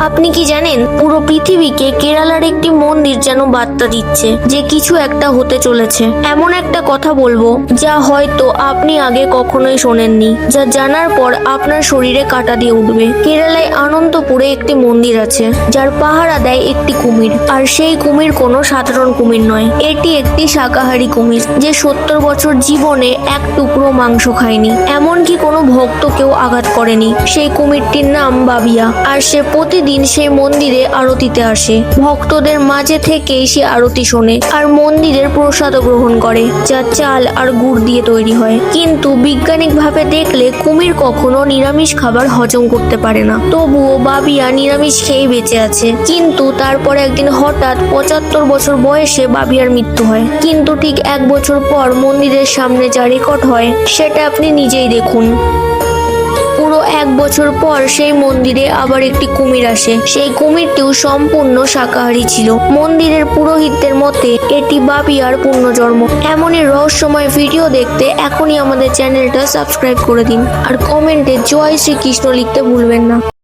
আপনি কি জানেন, পুরো পৃথিবীকে কেরালার একটি মন্দির যেন বার্তা দিচ্ছে যে কিছু একটা হতে চলেছে। এমন একটা কথা বলবো যা হয়তো আপনি আগে কখনোই শোনেননি, যা জানার পর আপনার শরীরে কাঁটা দিয়ে উঠবে। কেরালায় আনন্দপুরে একটি মন্দির আছে যার পাহারা দেয় একটি কুমির, আর সেই কুমির কোনো সাধারণ কুমির নয়। এটি একটি শাকাহারী কুমির যে 70 বছর জীবনে এক টুকরো মাংস খায়নি, এমনকি কোনো ভক্তকেও আঘাত করেনি। সেই কুমিরটির নাম বাবিয়া, আর সে প্রতিদিন সেই মন্দিরে আরতিতে আসে। ভক্তদের মাঝে থেকেই সে আরতি শোনে আর মন্দিরের প্রসাদ গ্রহণ করে, যা চাল আর গুড় দিয়ে তৈরি হয়। কিন্তু বৈজ্ঞানিকভাবে দেখলে কুমির কখনো নিরামিষ খাবার হজম করতে পারে না, তবুও বাবিয়া নিরামিষ খেয়ে বেঁচে আছে। কিন্তু তারপর একদিন হঠাৎ 75 বছর বয়সে বাবিয়ার মৃত্যু হয়। কিন্তু ঠিক 1 বছর পর মন্দিরের সামনে যা রেকর্ড হয় সেটা আপনি নিজেই দেখুন। পুরো 1 বছর পর সেই মন্দিরে আবার একটি কুমির আসে। সেই কুমিরটিও সম্পূর্ণ শাকাহারী ছিল। মন্দিরের পুরোহিতদের মতে এটি বাবিয়ার পুনর্জন্ম। এমনই রহস্যময় ভিডিও দেখতে এখনই আমাদের চ্যানেলটা সাবস্ক্রাইব করে দিন আর কমেন্টে জয় শ্রীকৃষ্ণ লিখতে ভুলবেন না।